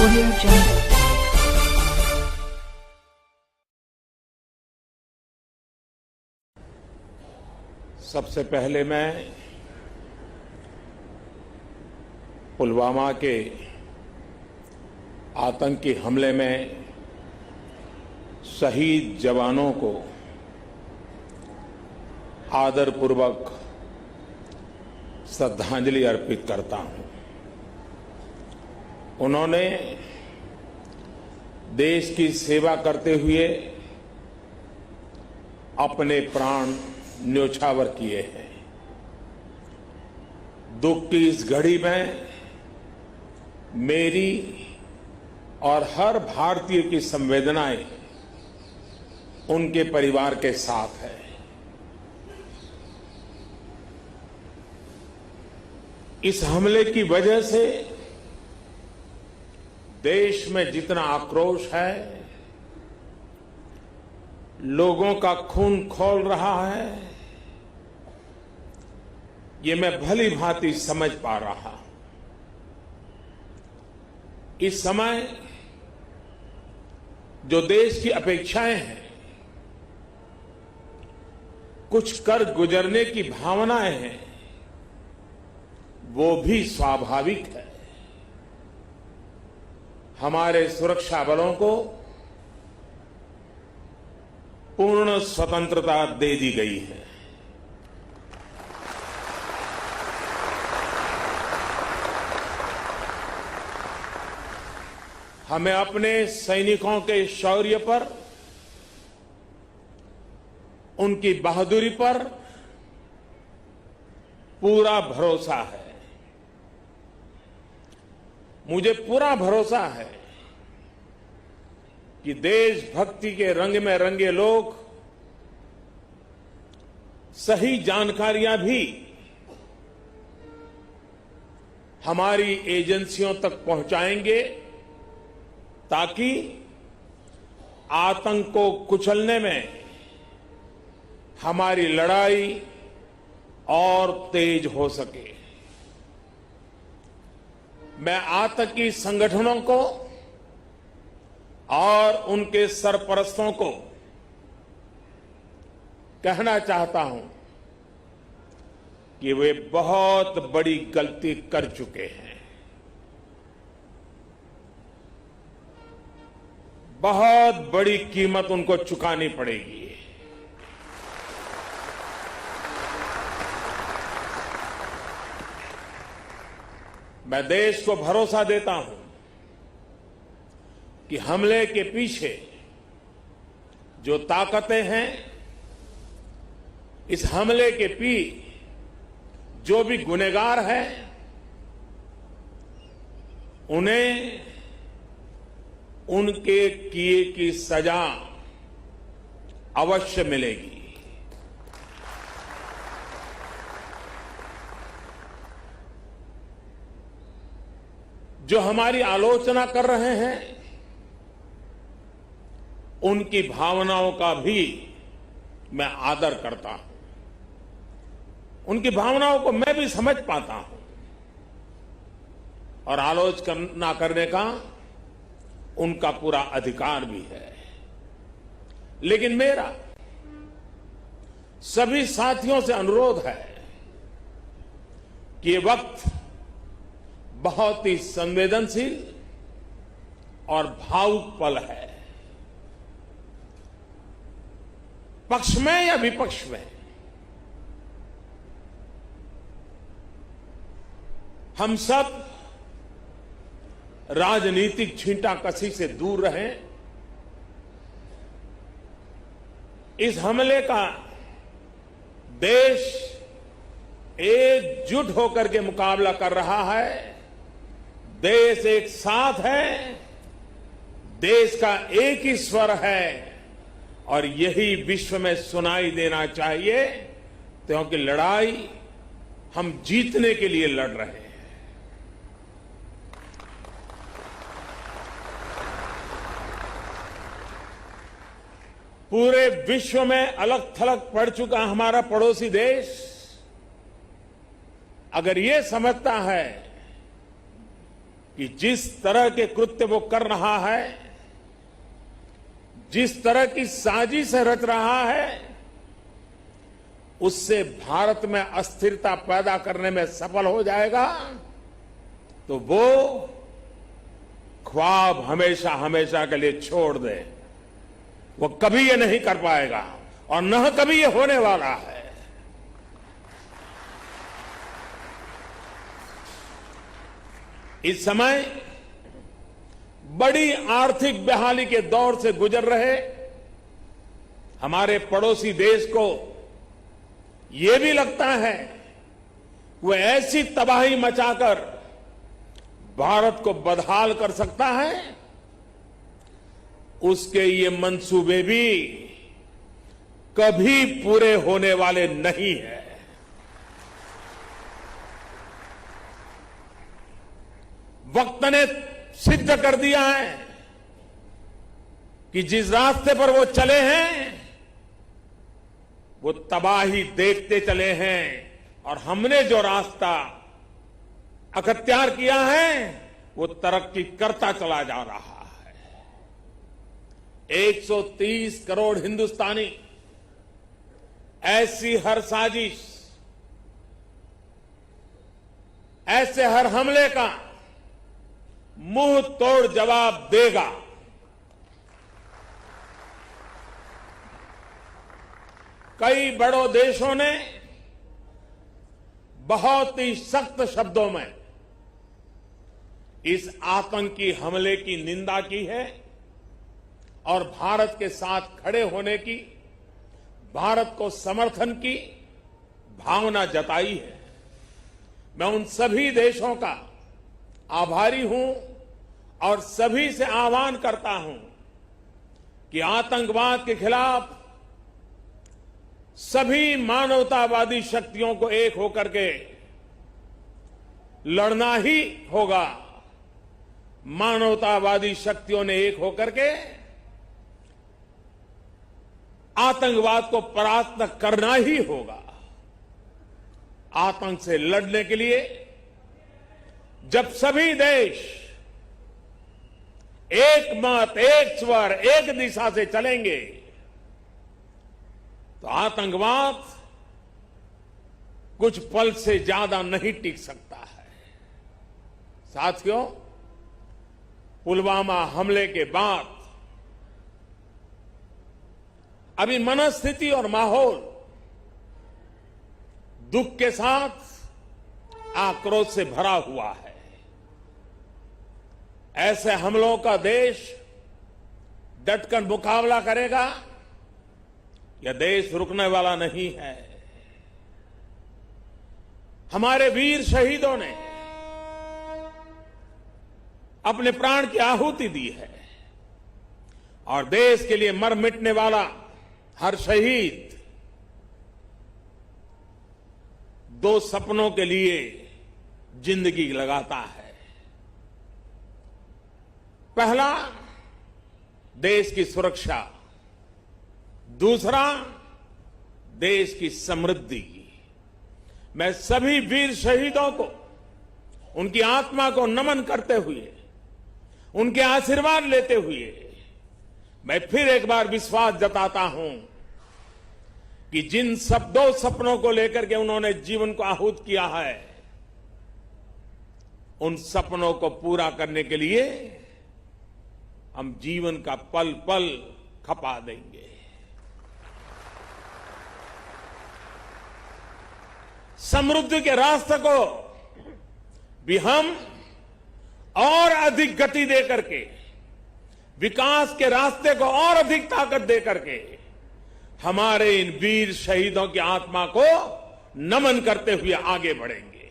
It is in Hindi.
Audio Jungle. सबसे पहले मैं पुलवामा के आतंकी हमले में शहीद जवानों को आदरपूर्वक श्रद्धांजलि अर्पित करता हूं। उन्होंने देश की सेवा करते हुए अपने प्राण न्योछावर किए हैं। दुख की इस घड़ी में मेरी और हर भारतीय की संवेदनाएं उनके परिवार के साथ है। इस हमले की वजह से देश में जितना आक्रोश है, लोगों का खून खौल रहा है, ये मैं भली भांति समझ पा रहा हूं। इस समय जो देश की अपेक्षाएं हैं, कुछ कर गुजरने की भावनाएं हैं, वो भी स्वाभाविक है। हमारे सुरक्षा बलों को पूर्ण स्वतंत्रता दे दी गई है। हमें अपने सैनिकों के शौर्य पर, उनकी बहादुरी पर पूरा भरोसा है। मुझे पूरा भरोसा है कि देशभक्ति के रंग में रंगे लोग सही जानकारियां भी हमारी एजेंसियों तक पहुंचाएंगे, ताकि आतंक को कुचलने में हमारी लड़ाई और तेज हो सके। मैं आतंकी संगठनों को और उनके सरपरस्तों को कहना चाहता हूं कि वे बहुत बड़ी गलती कर चुके हैं। बहुत बड़ी कीमत उनको चुकानी पड़ेगी। मैं देश को भरोसा देता हूं कि हमले के पीछे जो ताकतें हैं, इस हमले के जो भी गुनहगार हैं, उन्हें उनके किए की सजा अवश्य मिलेगी। जो हमारी आलोचना कर रहे हैं, उनकी भावनाओं का भी मैं आदर करता हूं। उनकी भावनाओं को मैं भी समझ पाता हूं और आलोचना करने का उनका पूरा अधिकार भी है। लेकिन मेरा सभी साथियों से अनुरोध है कि ये वक्त बहुत ही संवेदनशील और भावुक पल है। पक्ष में या विपक्ष में, हम सब राजनीतिक छींटाकशी से दूर रहें। इस हमले का देश एकजुट होकर के मुकाबला कर रहा है। देश एक साथ है, देश का एक ही स्वर है और यही विश्व में सुनाई देना चाहिए, क्योंकि लड़ाई हम जीतने के लिए लड़ रहे हैं। पूरे विश्व में अलग थलग पड़ चुका हमारा पड़ोसी देश अगर ये समझता है कि जिस तरह के कृत्य वो कर रहा है, जिस तरह की साजिश रच रहा है, उससे भारत में अस्थिरता पैदा करने में सफल हो जाएगा, तो वो ख्वाब हमेशा हमेशा के लिए छोड़ दे। वो कभी ये नहीं कर पाएगा और न कभी ये होने वाला है। इस समय बड़ी आर्थिक बहाली के दौर से गुजर रहे हमारे पड़ोसी देश को ये भी लगता है वो ऐसी तबाही मचाकर भारत को बदहाल कर सकता है, उसके ये मंसूबे भी कभी पूरे होने वाले नहीं है। वक्त ने सिद्ध कर दिया है कि जिस रास्ते पर वो चले हैं वो तबाही देखते चले हैं, और हमने जो रास्ता अख्तियार किया है वो तरक्की करता चला जा रहा है। 130 करोड़ हिंदुस्तानी ऐसी हर साजिश, ऐसे हर हमले का मुंह तोड़ जवाब देगा। कई बड़ों देशों ने बहुत ही सख्त शब्दों में इस आतंकी हमले की निंदा की है और भारत के साथ खड़े होने की, भारत को समर्थन की भावना जताई है। मैं उन सभी देशों का आभारी हूं और सभी से आह्वान करता हूं कि आतंकवाद के खिलाफ सभी मानवतावादी शक्तियों को एक होकर के लड़ना ही होगा। मानवतावादी शक्तियों ने एक होकर के आतंकवाद को परास्त करना ही होगा। आतंक से लड़ने के लिए जब सभी देश एक मत, एक स्वर, एक दिशा से चलेंगे तो आतंकवाद कुछ पल से ज्यादा नहीं टिक सकता है। साथियों, पुलवामा हमले के बाद अभी मनस्थिति और माहौल दुख के साथ आक्रोश से भरा हुआ है। ऐसे हमलों का देश डटकर मुकाबला करेगा, यह देश रुकने वाला नहीं है। हमारे वीर शहीदों ने अपने प्राण की आहुति दी है और देश के लिए मर मिटने वाला हर शहीद दो सपनों के लिए जिंदगी लगाता है। पहला, देश की सुरक्षा, दूसरा, देश की समृद्धि। मैं सभी वीर शहीदों को उनकी आत्मा को नमन करते हुए, उनके आशीर्वाद लेते हुए मैं फिर एक बार विश्वास जताता हूं कि जिन दो सपनों को लेकर के उन्होंने जीवन को आहूत किया है, उन सपनों को पूरा करने के लिए हम जीवन का पल पल खपा देंगे। समृद्धि के रास्ते को भी हम और अधिक गति दे करके, विकास के रास्ते को और अधिक ताकत दे करके हमारे इन वीर शहीदों की आत्मा को नमन करते हुए आगे बढ़ेंगे।